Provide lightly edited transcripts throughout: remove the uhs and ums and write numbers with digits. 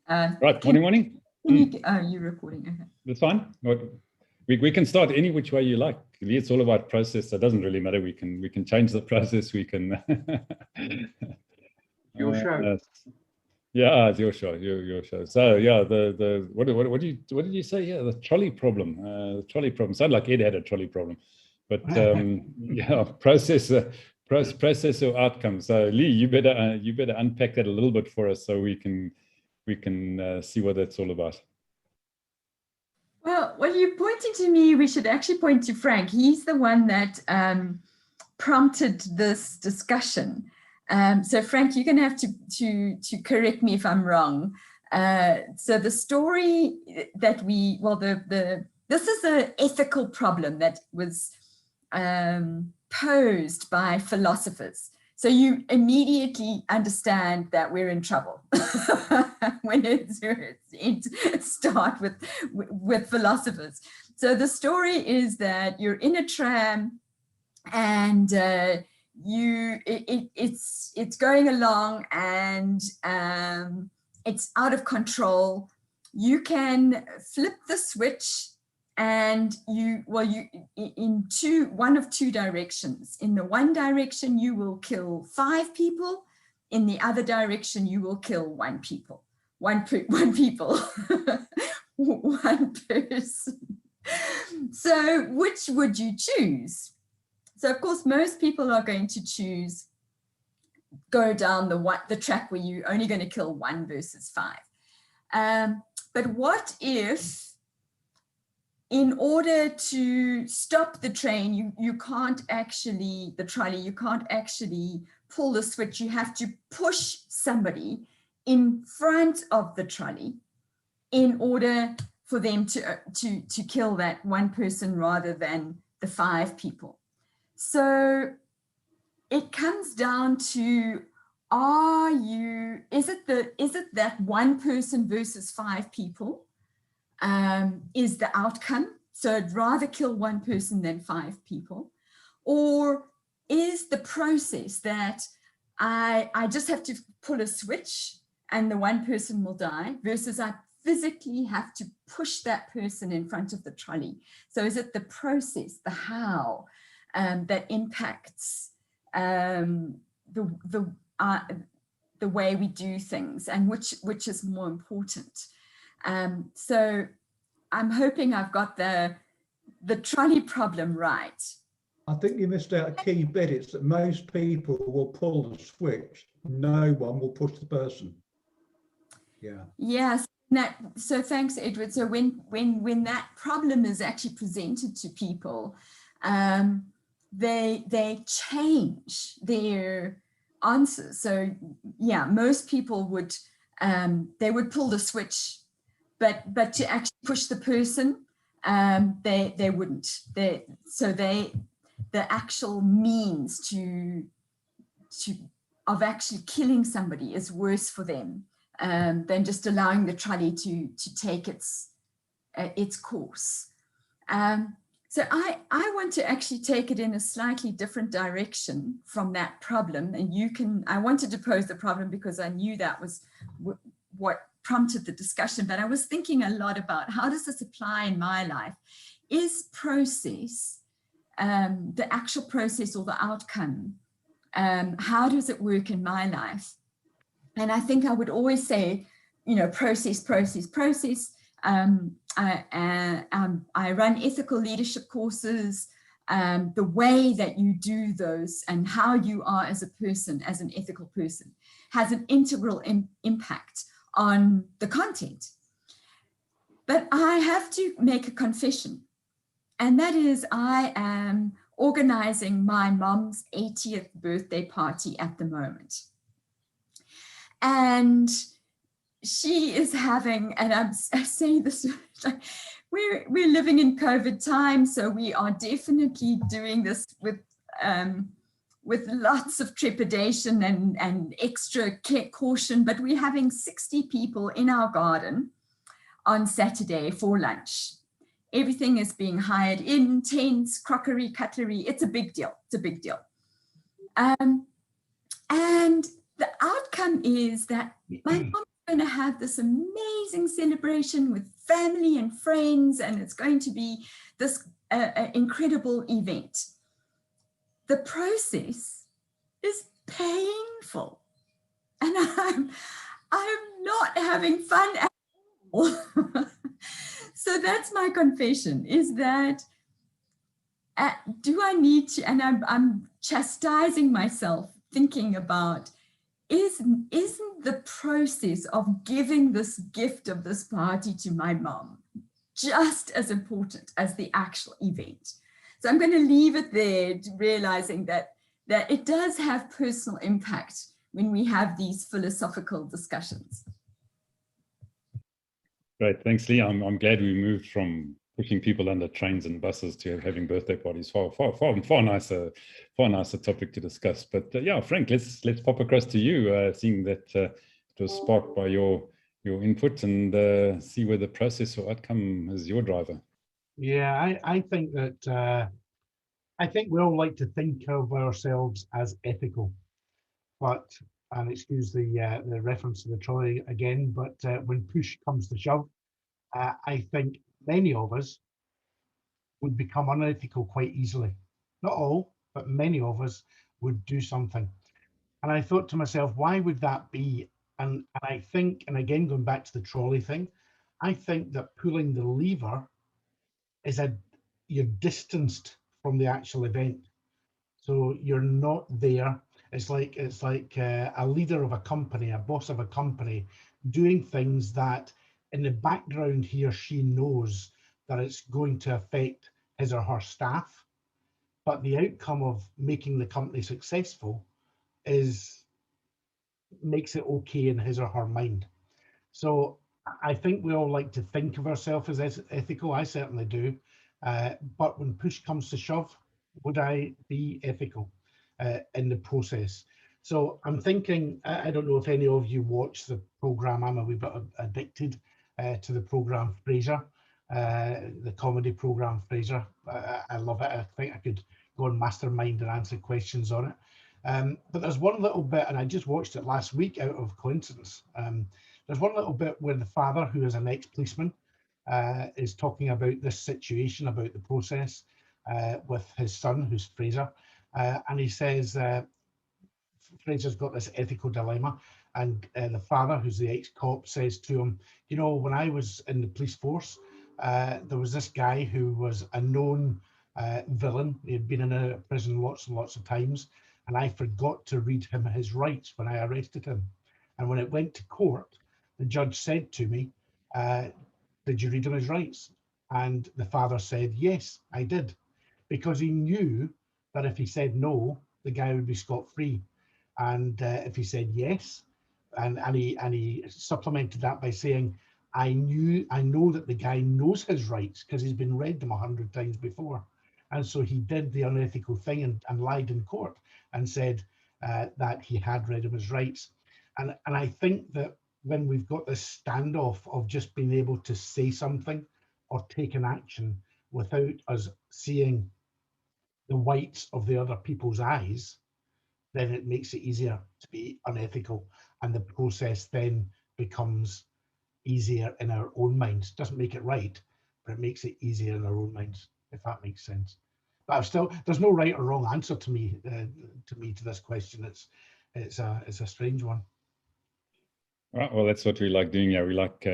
Right, morning. You're recording, okay. That's fine. We can start any which way you like. It's all about process. It doesn't really matter. We can change the process. We can. Your show. Yeah, it's your show. Your show. So yeah, what did you say? Yeah, the trolley problem. The trolley problem. Sounded like Ed had a trolley problem, but yeah, process or outcome. So Lee, you better unpack that a little bit for us so we can see what that's all about. Well, you're pointing to me. We should actually point to Frank. He's the one that prompted this discussion. So Frank, you're going to have to correct me if I'm wrong. So the story that this is an ethical problem that was posed by philosophers. So you immediately understand that we're in trouble when it start with philosophers. So the story is that you're in a tram and it's going along and it's out of control. You can flip the switch and in one of two directions. In the one direction, you will kill 5 people. In the other direction, you will kill one person. So which would you choose? So of course, most people are going to choose go down the track where you're only going to kill 1 versus 5. But what if, in order to stop the train, you can't actually pull the switch. You have to push somebody in front of the trolley in order for them to kill that 1 person rather than the 5 people. So it comes down to, is it that 1 person versus 5 people is the outcome? So I'd rather kill 1 person than 5 people. Or is the process that I just have to pull a switch and the 1 person will die, versus I physically have to push that person in front of the trolley? So is it the process, the how, that impacts the way we do things, and which is more important? So I'm hoping I've got the trolley problem right. I think you missed out a key bit. It's that most people will pull the switch. No one will push the person. Yeah. Yes. So thanks, Edward. So when that problem is actually presented to people, they change their answers. So yeah, most people would they would pull the switch, but to actually push the person, they wouldn't. The actual means of actually killing somebody is worse for them than just allowing the trolley to take its course. So I want to actually take it in a slightly different direction from that problem. And I wanted to pose the problem because I knew that was what prompted the discussion, but I was thinking a lot about how does this apply in my life? Is process, the actual process or the outcome, how does it work in my life? And I think I would always say, process. I run ethical leadership courses. The way that you do those and how you are as a person, as an ethical person, has an integral impact on the content. But I have to make a confession, and that is I am organizing my mom's 80th birthday party at the moment. And she is having, and I'm saying this, we're living in COVID time, so we are definitely doing this with lots of trepidation and extra caution, but we're having 60 people in our garden on Saturday for lunch. Everything is being hired in, tents, crockery, cutlery. It's a big deal. And the outcome is that my mom going to have this amazing celebration with family and friends, and it's going to be this incredible event. The process is painful, and I'm not having fun at all. So that's my confession, is that do I need to, and I'm chastising myself, thinking about, isn't the process of giving this gift of this party to my mom just as important as the actual event? So I'm going to leave it there, realizing that it does have personal impact when we have these philosophical discussions. Great, thanks, Lee. I'm glad we moved from pushing people under trains and buses to having birthday parties. Far nicer topic to discuss. But yeah, Frank, let's pop across to you, seeing that it was sparked by your input, and see where the process or outcome is your driver. Yeah, I think that I think we all like to think of ourselves as ethical, but, and excuse the reference to the trolley again, but when push comes to shove, I think many of us would become unethical quite easily. Not all, but many of us would do something. And I thought to myself, why would that be? And I think, and again, going back to the trolley thing, I think that pulling the lever is you're distanced from the actual event. So you're not there. It's like a leader of a company, a boss of a company, doing things that in the background he or she knows that it's going to affect his or her staff, but the outcome of making the company successful makes it okay in his or her mind. So I think we all like to think of ourselves as ethical. I certainly do. But when push comes to shove, would I be ethical in the process? So I'm thinking, I don't know if any of you watch the program. I'm a wee bit addicted to the program Frasier, the comedy program Frasier. I love it. I think I could go on Mastermind and answer questions on it. But there's one little bit, and I just watched it last week out of coincidence. There's one little bit where the father, who is an ex-policeman, is talking about this situation, about the process with his son, who's Fraser. And he says, Fraser's got this ethical dilemma. And the father, who's the ex-cop, says to him, you know, when I was in the police force, there was this guy who was a known villain. He had been in a prison lots and lots of times. And I forgot to read him his rights when I arrested him. And when it went to court, the judge said to me, did you read him his rights? And the father said, yes, I did. Because he knew that if he said no, the guy would be scot-free. And if he said yes, and he supplemented that by saying, I know that the guy knows his rights because he's been read them 100 times before. And so he did the unethical thing and lied in court and said that he had read him his rights. And I think that when we've got this standoff of just being able to say something or take an action without us seeing the whites of the other people's eyes, then it makes it easier to be unethical, and the process then becomes easier in our own minds. Doesn't make it right, but it makes it easier in our own minds, if that makes sense. But there's no right or wrong answer to me to this question. It's a strange one. Right, well, that's what we like doing here. We like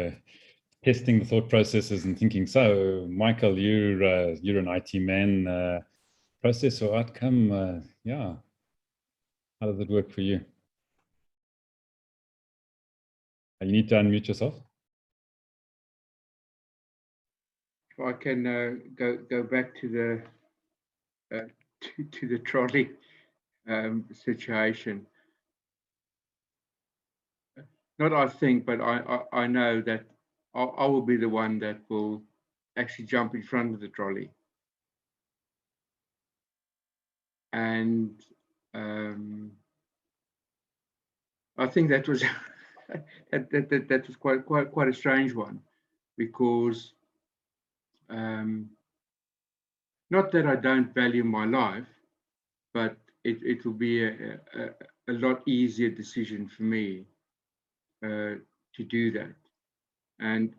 testing the thought processes and thinking. So, Michael, you're an IT man. Process or outcome? Yeah. How does it work for you? You need to unmute yourself. If I can go back to the trolley situation. Not I think, but I know that I will be the one that will actually jump in front of the trolley. And I think that was that was quite a strange one, because not that I don't value my life, but it will be a lot easier decision for me do that. And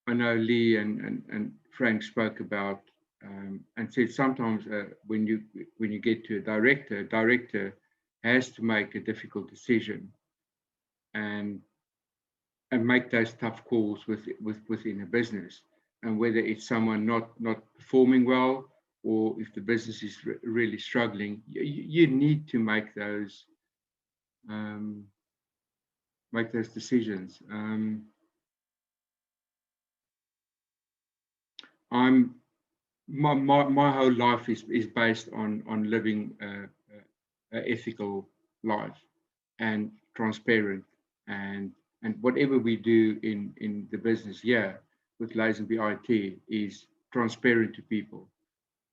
I know Lee and Frank spoke about and said sometimes when you get to a director has to make a difficult decision and make those tough calls within a business, and whether it's someone not performing well, or if the business is really struggling, you need to make those decisions. My whole life is based on living an ethical life and transparent, and whatever we do in the business here with Lazenby IT is transparent to people,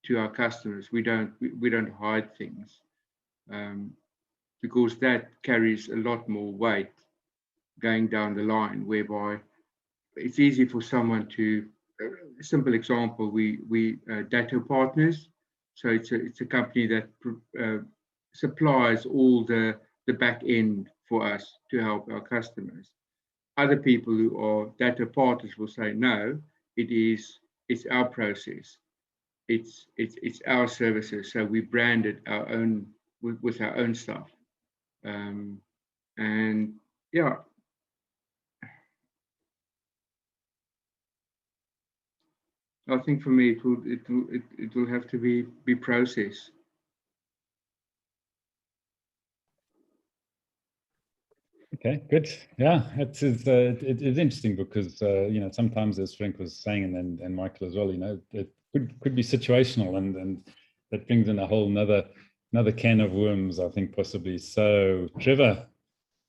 to our customers. We don't hide things, because that carries a lot more weight going down the line, whereby it's easy for someone to, a simple example, we data partners. So it's a company that supplies all the back end for us to help our customers. Other people who are data partners will say, no, it's our process. It's our services. So we branded our own with our own stuff. And yeah. I think for me, it will have to be process. Okay, good. Yeah, it's interesting because sometimes, as Frank was saying, and Michael as well, it could be situational, and that brings in a whole another can of worms, I think, possibly. So, Trevor,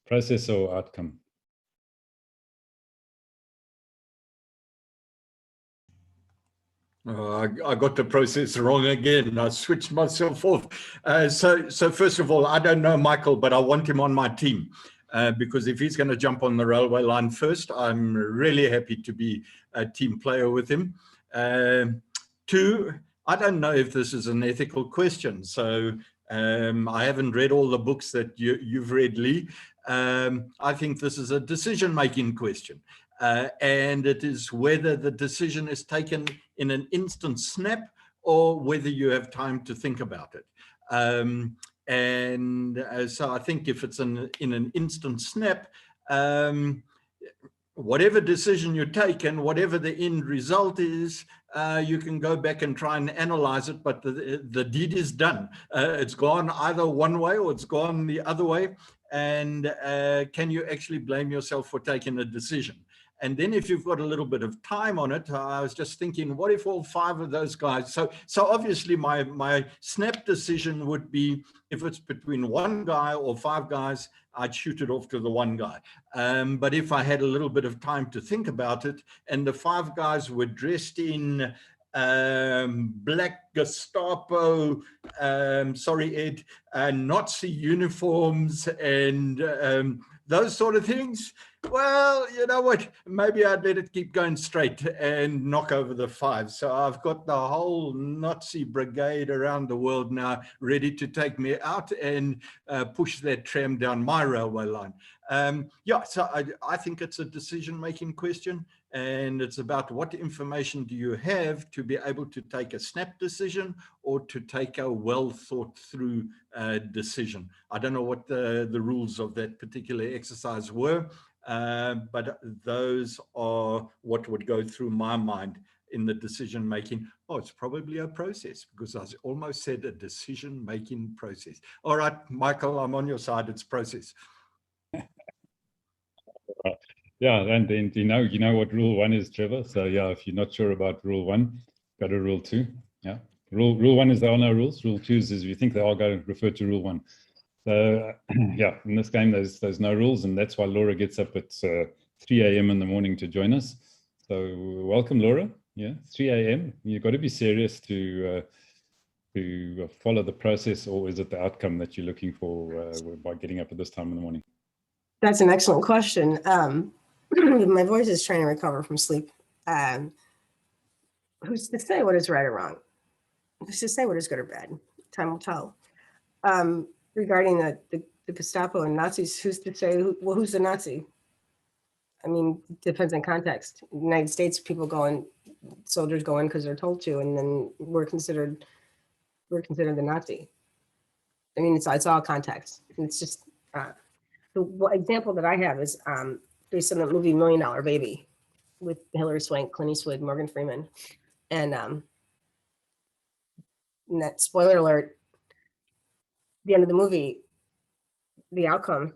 process or outcome? I got the process wrong again. I switched myself off. So first of all, I don't know Michael, but I want him on my team because if he's going to jump on the railway line first, I'm really happy to be a team player with him. Two, I don't know if this is an ethical question. So I haven't read all the books that you've read, Lee. I think this is a decision-making question. And it is whether the decision is taken in an instant snap or whether you have time to think about it. So I think if it's in an instant snap, whatever decision you take and whatever the end result is, you can go back and try and analyze it, but the deed is done. It's gone either one way or it's gone the other way. And can you actually blame yourself for taking a decision? And then if you've got a little bit of time on it, I was just thinking, what if all 5 of those guys, so obviously my snap decision would be, if it's between 1 guy or 5 guys, I'd shoot it off to the 1 guy. But if I had a little bit of time to think about it, and the 5 guys were dressed in black Gestapo, sorry, Ed, Nazi uniforms and those sort of things, well, you know what, maybe I'd let it keep going straight and knock over the 5. So I've got the whole Nazi brigade around the world now ready to take me out and push that tram down my railway line. Yeah, so I think it's a decision-making question, and it's about what information do you have to be able to take a snap decision or to take a well-thought-through decision. I don't know what the rules of that particular exercise were, but those are what would go through my mind in the decision making. Oh, it's probably a process, because I almost said a decision making process. All right, Michael, I'm on your side. It's process. Yeah, and then you know what rule 1 is, Trevor. So yeah, if you're not sure about rule 1, go to rule 2. Yeah, rule 1 is there are no rules. Rule 2 is if you think they are, go refer to rule 1. So yeah, in this game, there's no rules, and that's why Laura gets up at 3 a.m. in the morning to join us. So welcome, Laura. Yeah, 3 a.m. You've got to be serious to follow the process, or is it the outcome that you're looking for by getting up at this time in the morning? That's an excellent question. My voice is trying to recover from sleep. Who's to say what is right or wrong? Who's to say what is good or bad? Time will tell. Regarding the Gestapo and Nazis, who's to say, who's the Nazi? I mean, it depends on context. In the United States, people go in, soldiers go in because they're told to, and then we're considered the Nazi. I mean, it's all context. It's just the example that I have is based on the movie $1 Million Baby with Hilary Swank, Clint Eastwood, Morgan Freeman, and that, spoiler alert, the end of the movie, the outcome,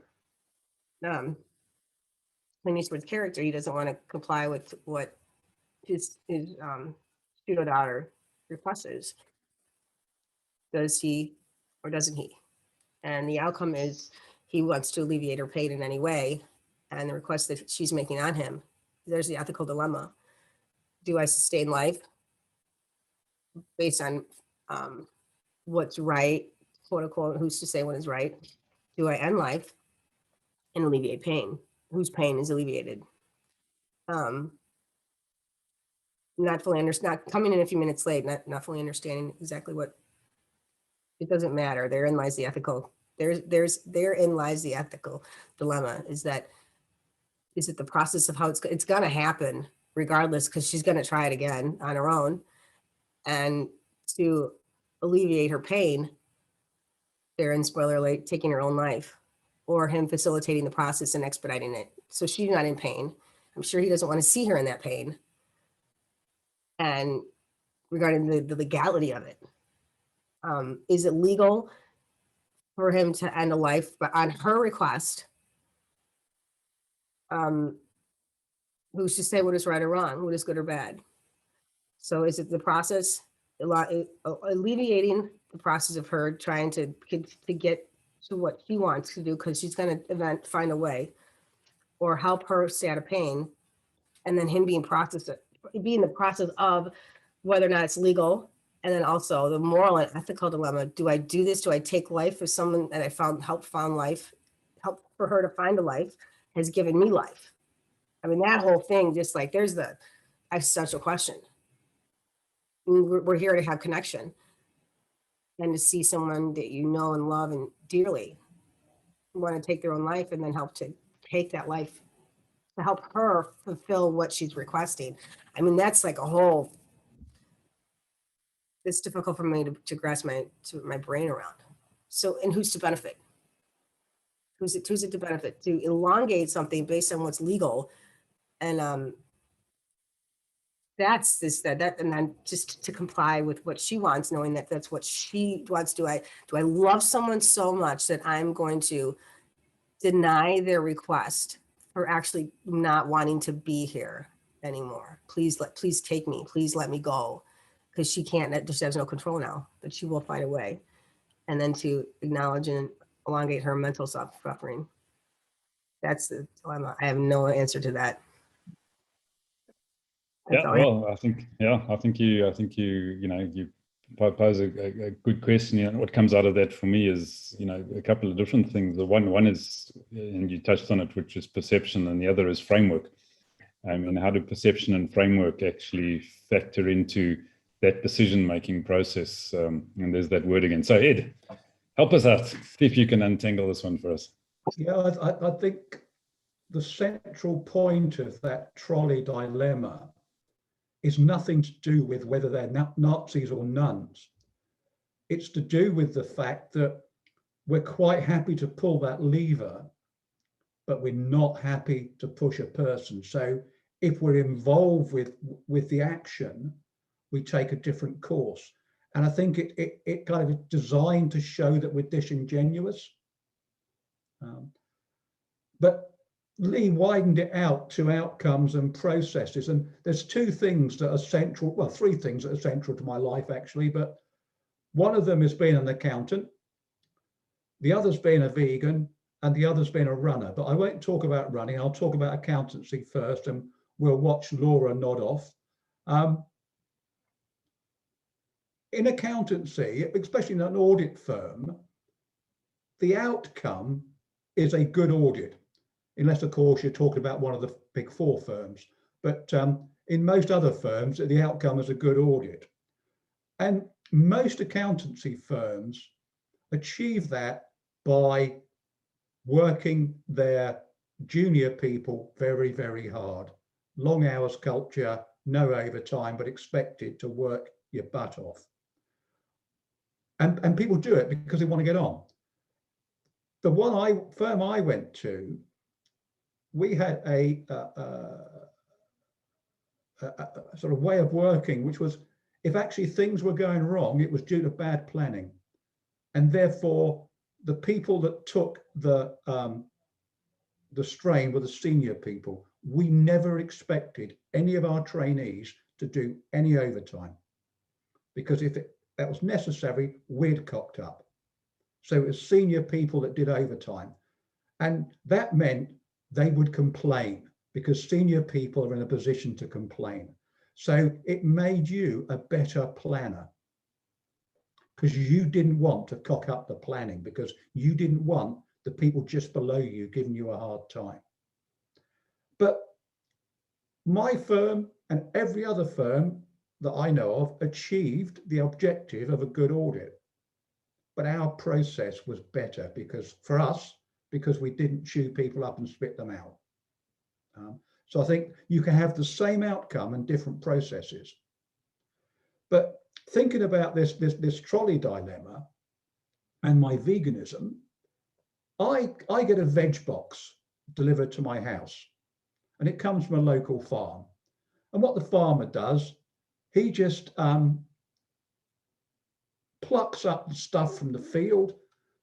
Clint Eastwood's character, he doesn't want to comply with what his pseudo daughter request is. Does he or doesn't he? And the outcome is he wants to alleviate her pain in any way, and the request that she's making on him. There's the ethical dilemma. Do I sustain life based on what's right, quote unquote, who's to say what is right? Do I end life and alleviate pain? Whose pain is alleviated? Not fully not coming in a few minutes late, not fully understanding exactly what, it doesn't matter. Therein lies the ethical, therein lies the ethical dilemma, is it the process of how it's gonna happen regardless, because she's gonna try it again on her own. And to alleviate her pain, therein, spoiler alert, taking her own life, or him facilitating the process and expediting it. So she's not in pain. I'm sure he doesn't want to see her in that pain. And regarding the legality of it, is it legal for him to end a life, but on her request? Who's to say what is right or wrong, what is good or bad? So is it the process, alleviating the process of her trying to get to what she wants to do, because she's going to find a way, or help her stay out of pain, and then him being the process of whether or not it's legal, and then also the moral and ethical dilemma. Do I do this? Do I take life for someone that I help for her to find a life, has given me life? I mean, that whole thing, just like existential question. We're here to have connection, and to see someone that you know and love and dearly want to take their own life, and then help to take that life to help her fulfill what she's requesting. I mean, that's like a whole, it's difficult for me to grasp my brain around. So, and who's to benefit? Who's it to benefit? To elongate something based on what's legal, and and then just to comply with what she wants, knowing that that's what she wants. Do I love someone so much that I'm going to deny their request for actually not wanting to be here anymore? Please take me. Please let me go, because she has no control now, but she will find a way. And then to acknowledge and elongate her mental suffering. That's the dilemma. I have no answer to that. I think you pose a good question. What comes out of that for me is, a couple of different things. The one is, and you touched on it, which is perception, and the other is framework. And how do perception and framework actually factor into that decision-making process? And there's that word again. So Ed, help us out. See if you can untangle this one for us. Yeah, I think the central point of that trolley dilemma is nothing to do with whether they're Nazis or nuns. It's to do with the fact that we're quite happy to pull that lever, but we're not happy to push a person. So if we're involved with the action, we take a different course. And I think it kind of is designed to show that we're disingenuous. But Lee widened it out to outcomes and processes. And there's two things that are central, well, three things that are central to my life, actually. But one of them is being an accountant, the other's being a vegan, and the other's being a runner. But I won't talk about running. I'll talk about accountancy first, and we'll watch Laura nod off. In accountancy, especially in an audit firm, the outcome is a good audit, unless, of course, you're talking about one of the big four firms. But in most other firms, the outcome is a good audit. And most accountancy firms achieve that by working their junior people very, very hard. Long hours culture, no overtime, but expected to work your butt off. And people do it because they want to get on. The firm I went to, we had a sort of way of working, which was, if actually things were going wrong, it was due to bad planning. And therefore, the people that took the strain were the senior people. We never expected any of our trainees to do any overtime, because if that was necessary, we'd cocked up. So it was senior people that did overtime. And that meant they would complain, because senior people are in a position to complain. So it made you a better planner, because you didn't want to cock up the planning, because you didn't want the people just below you giving you a hard time. But my firm and every other firm that I know of achieved the objective of a good audit. But our process was better because we didn't chew people up and spit them out. So I think you can have the same outcome and different processes. But thinking about this trolley dilemma and my veganism, I get a veg box delivered to my house, and it comes from a local farm. And what the farmer does, he just plucks up the stuff from the field,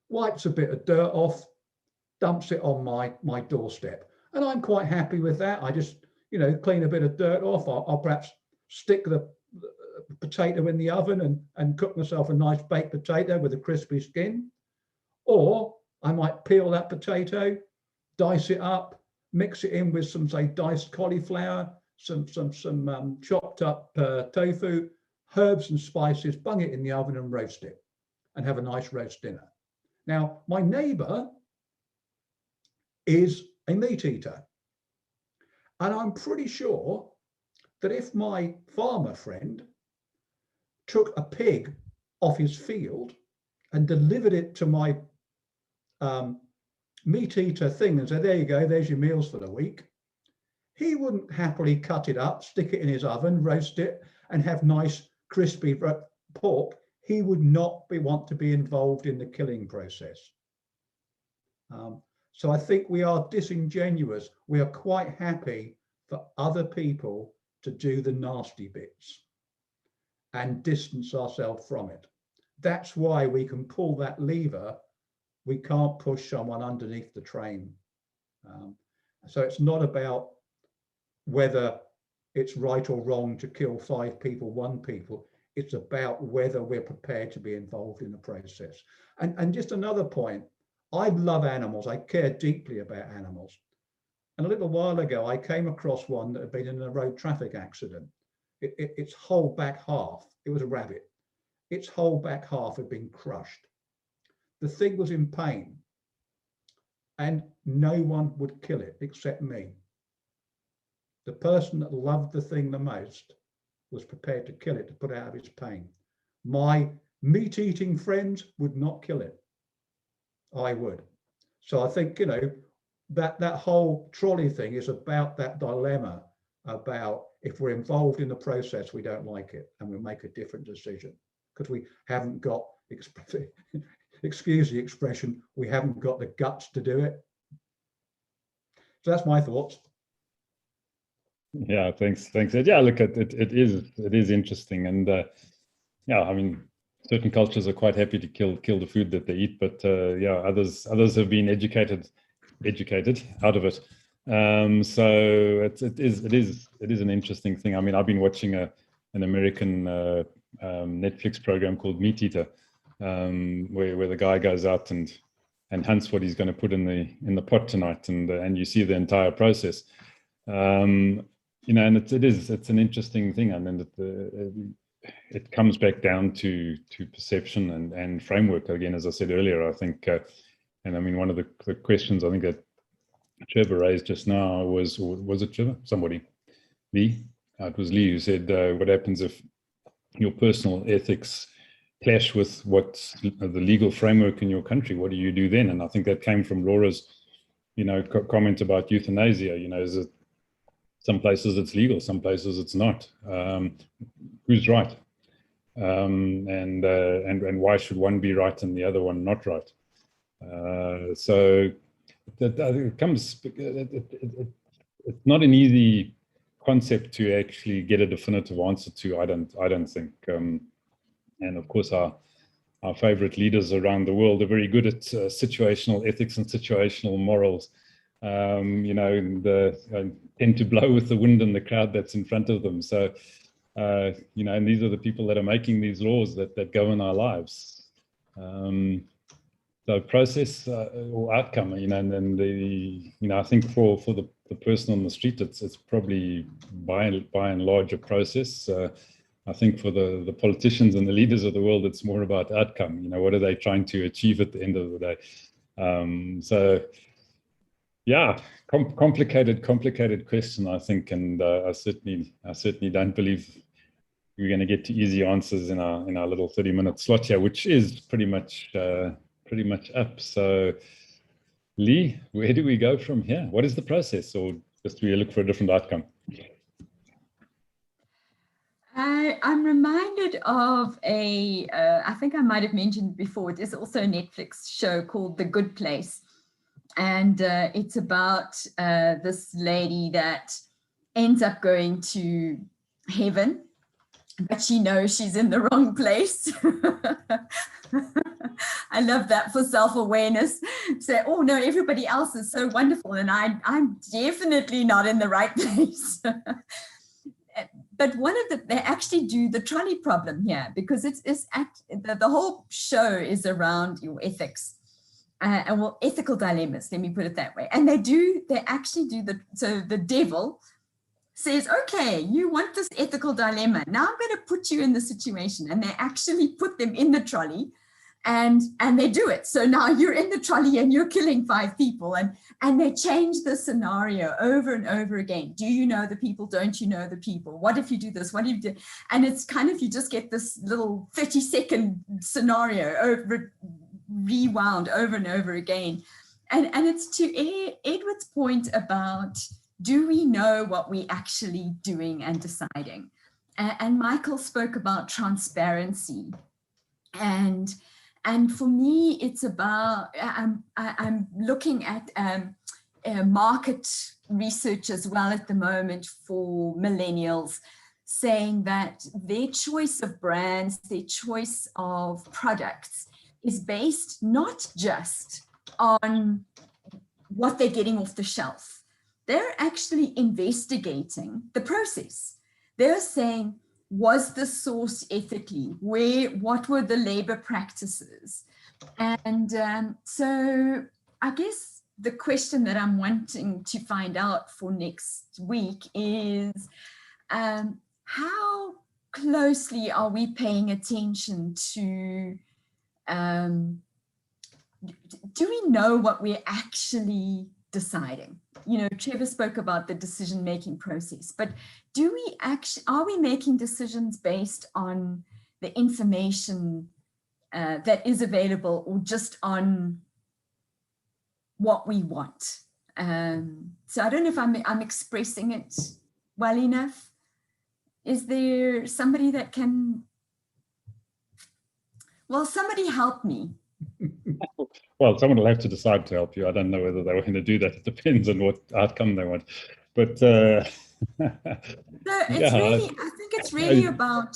wipes a bit of dirt off, dumps it on my doorstep. And I'm quite happy with that. I just, clean a bit of dirt off. I'll perhaps stick the potato in the oven and cook myself a nice baked potato with a crispy skin. Or I might peel that potato, dice it up, mix it in with some, say, diced cauliflower, some chopped up tofu, herbs and spices, bung it in the oven and roast it, and have a nice roast dinner. Now, my neighbour is a meat eater. And I'm pretty sure that if my farmer friend took a pig off his field and delivered it to my meat eater thing and said, there you go, there's your meals for the week, he wouldn't happily cut it up, stick it in his oven, roast it, and have nice crispy pork. He would not want to be involved in the killing process. So I think we are disingenuous. We are quite happy for other people to do the nasty bits and distance ourselves from it. That's why we can pull that lever. We can't push someone underneath the train. So it's not about whether it's right or wrong to kill 5 people, 1 people. It's about whether we're prepared to be involved in the process. And just another point, I love animals. I care deeply about animals. And a little while ago, I came across one that had been in a road traffic accident. Its whole back half, it was a rabbit, its whole back half had been crushed. The thing was in pain, and no one would kill it except me. The person that loved the thing the most was prepared to kill it to put it out of its pain. My meat-eating friends would not kill it. I would. So I think, that whole trolley thing is about that dilemma about if we're involved in the process, we don't like it and we make a different decision because we haven't got, excuse the expression, we haven't got the guts to do it. So that's my thoughts. Yeah, thanks. Yeah, look, it is interesting, and yeah, I mean, certain cultures are quite happy to kill the food that they eat, but yeah, others have been educated out of it. So it is an interesting thing. I mean, I've been watching an American Netflix program called Meat Eater, where the guy goes out and hunts what he's going to put in the pot tonight, and you see the entire process. And it's an interesting thing. I mean, it comes back down to perception and framework again, as I said earlier. I think, and I mean, one of the questions I think that Trevor raised just now was it Trevor? Somebody, Lee? It was Lee who said, "What happens if your personal ethics clash with what's the legal framework in your country? What do you do then?" And I think that came from Laura's comment about euthanasia. Is it some places it's legal, some places it's not. Who's right? And why should one be right and the other one not right? So it comes. It's not an easy concept to actually get a definitive answer to. I don't think. And of course, our favorite leaders around the world are very good at situational ethics and situational morals. And tend to blow with the wind in the crowd that's in front of them. So, and these are the people that are making these laws that govern our lives. So process or outcome, and then I think for the person on the street, it's probably by and large a process. I think for the politicians and the leaders of the world, it's more about outcome. What are they trying to achieve at the end of the day? So, yeah, complicated question, I think, and I certainly don't believe we're going to get to easy answers in our little 30-minute slot here, which is pretty much up. So, Lee, where do we go from here? What is the process, or just do we look for a different outcome? I'm reminded of I think I might have mentioned before, there's also a Netflix show called The Good Place. And it's about this lady that ends up going to heaven, but she knows she's in the wrong place. I love that for self-awareness. Say, oh no, everybody else is so wonderful, and I'm definitely not in the right place. But they actually do the trolley problem here, because the whole show is around your ethics. And ethical dilemmas, let me put it that way. And they actually do so the devil says, okay, you want this ethical dilemma. Now I'm going to put you in the situation. And they actually put them in the trolley and they do it. So now you're in the trolley and you're killing 5 people. And they change the scenario over and over again. Do you know the people? Don't you know the people? What if you do this? What if you do? And it's kind of, you just get this little 30-second scenario rewound over and over again. And it's to Edward's point about, do we know what we're actually doing and deciding? And Michael spoke about transparency. And for me, it's about, I'm looking at market research as well at the moment for millennials, saying that their choice of brands, their choice of products is based not just on what they're getting off the shelf. They're actually investigating the process. They're saying, was the source ethically? What were the labor practices? And so I guess the question that I'm wanting to find out for next week is, how closely are we paying attention to, do we know what we're actually deciding? Trevor spoke about the decision-making process, but are we making decisions based on the information that is available, or just on what we want? So I don't know if I'm expressing it well enough. Is there somebody that can, somebody help me. Well, someone will have to decide to help you. I don't know whether they were going to do that. It depends on what outcome they want. But so it's really, I think it's really about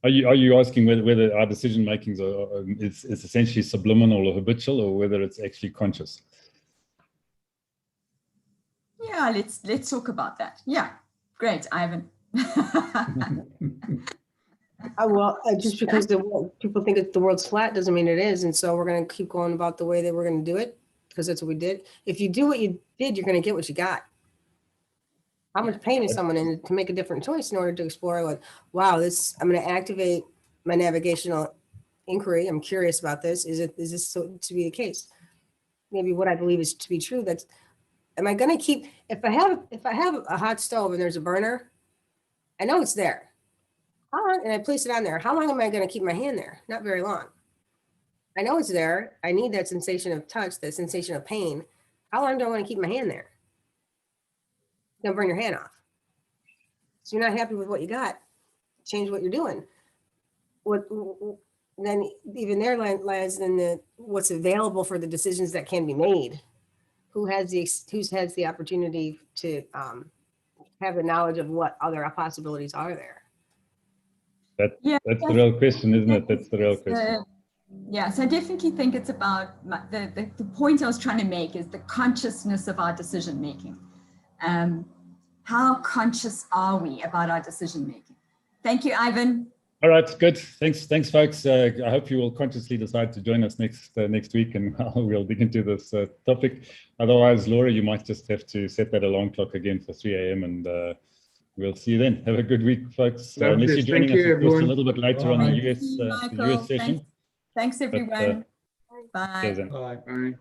Are you asking whether our decision makings is essentially subliminal or habitual, or whether it's actually conscious? Yeah, let's talk about that. Yeah, great, Ivan. Just because people think that the world's flat doesn't mean it is, and so we're going to keep going about the way that we're going to do it, because that's what we did. If you do what you did, you're going to get what you got. How much pain is someone in to make a different choice in order to explore what? Wow, I'm going to activate my navigational inquiry. I'm curious about this. Is this so to be the case? Maybe what I believe is to be true. Am I going to keep? If I have a hot stove and there's a burner, I know it's there. how long, and I place it on there. How long am I going to keep my hand there? Not very long. I know it's there. I need that sensation of touch, that sensation of pain. How long do I want to keep my hand there? You're going to burn your hand off. So you're not happy with what you got. Change what you're doing. What then even there lies in what's available for the decisions that can be made. Who has the opportunity to have the knowledge of what other possibilities are there? That's the real question, isn't it? That's the real question. Yeah, so I definitely think it's about the point I was trying to make is the consciousness of our decision making. How conscious are we about our decision making? Thank you, Ivan. All right, good. Thanks, folks. I hope you will consciously decide to join us next week, and we'll dig into this topic. Otherwise, Laura, you might just have to set that alarm clock again for 3 a.m. and we'll see you then. Have a good week, folks. Unless you're joining us, of course, a little bit later on the US session. Thanks everyone. Bye. Cheers then. Bye. Bye.